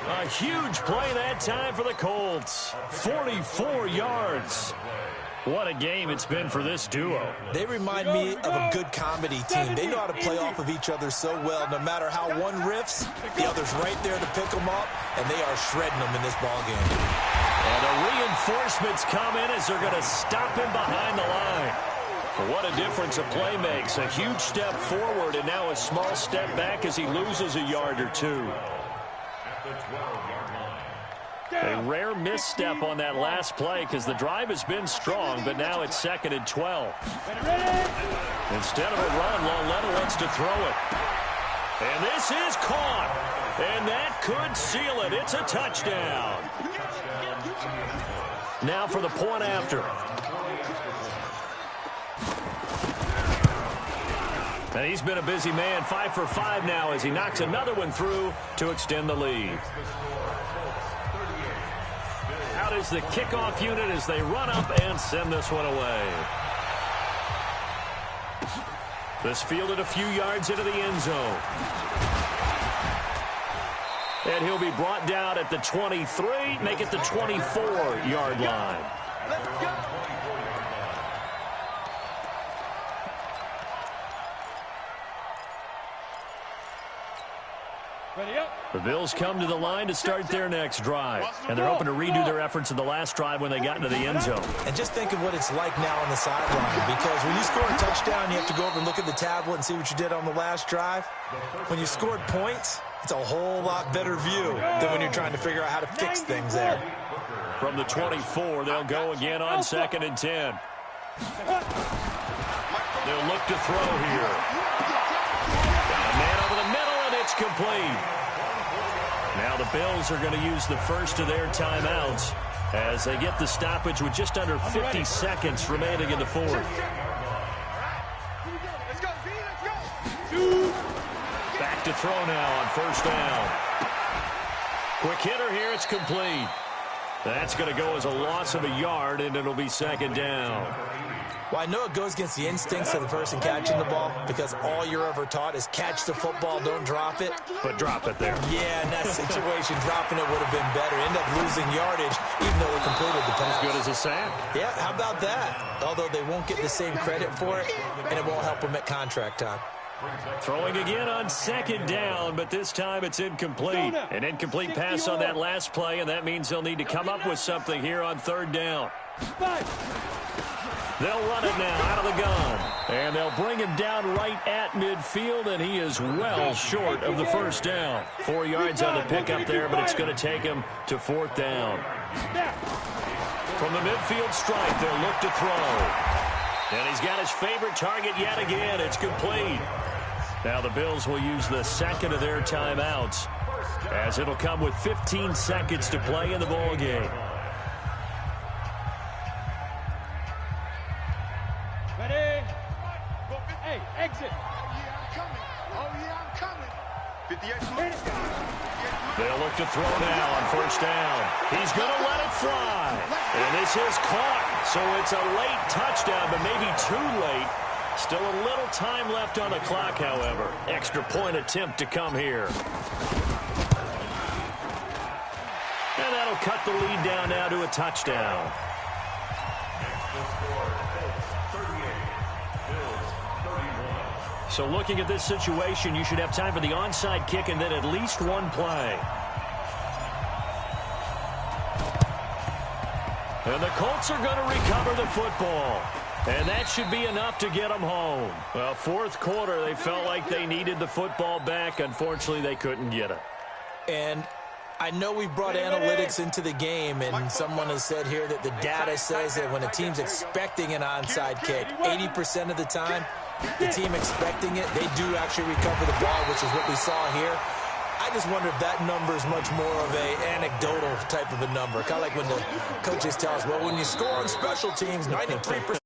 A huge play that time for the Colts. 44 yards. What a game it's been for this duo. They remind me of a good comedy team. They know how to play off of each other so well. No matter how one riffs, the other's right there to pick them up, and they are shredding them in this ballgame. And the reinforcements come in as they're going to stop him behind the line. What a difference a play makes. A huge step forward and now a small step back as he loses a yard or two. At the 12-yard line. A rare misstep on that last play because the drive has been strong, but now it's 2nd and 12. Instead of a run, Lauletta wants to throw it. And this is caught. And that could seal it. It's a touchdown. Now for the point after. And he's been a busy man, 5 for 5 now as he knocks another one through to extend the lead. Out is the kickoff unit as they run up and send this one away. This fielded a few yards into the end zone. And he'll be brought down at the 23, make it the 24-yard line. Let's go. Ready up. The Bills come to the line to start their next drive. And they're hoping to redo their efforts in the last drive when they got into the end zone. And just think of what it's like now on the sideline, because when you score a touchdown, you have to go over and look at the tablet and see what you did on the last drive. When you scored points, it's a whole lot better view than when you're trying to figure out how to fix things there. From the 24, they'll go again on 2nd and 10. They'll look to throw here. Got a man over the middle, and it's complete. Now the Bills are going to use the first of their timeouts as they get the stoppage with just under 50 seconds remaining in the fourth. Back to throw now on 1st down. Quick hitter here, it's complete. That's going to go as a loss of a yard, and it'll be 2nd down. Well, I know it goes against the instincts of the person catching the ball because all you're ever taught is catch the football, don't drop it. But drop it there. Yeah, in that situation, dropping it would have been better. End up losing yardage, even though they completed the pass. As good as a sack. Yeah, how about that? Although they won't get the same credit for it, and it won't help them at contract time. Throwing again on 2nd down, but this time it's incomplete. An incomplete pass on that last play, and that means they'll need to come up with something here on 3rd down. They'll run it now out of the gun. And they'll bring him down right at midfield, and he is well short of the 1st down. 4 yards on the pickup there, but it's going to take him to 4th down. From the midfield stripe, they'll look to throw. And he's got his favorite target yet again. It's complete. Now the Bills will use the 2nd of their timeouts as it'll come with 15 seconds to play in the ball game. Ready? Hey, exit. Oh, yeah, I'm coming. 58. They'll look to throw now on 1st down. He's going to let it fly. And this is caught. So it's a late touchdown, but maybe too late. Still a little time left on the clock, however. Extra point attempt to come here. And that'll cut the lead down now to a touchdown. So looking at this situation, you should have time for the onside kick and then at least one play. And the Colts are going to recover the football. And that should be enough to get them home. Well, 4th quarter, they felt like they needed the football back. Unfortunately, they couldn't get it. And I know we've brought analytics into the game, and someone has said here that the data says that when a team's expecting an onside kick, 80% of the time, the team expecting it, they do actually recover the ball, which is what we saw here. I just wonder if that number is much more of a anecdotal type of a number. Kind of like when the coaches tell us, well, when you score on special teams, 93%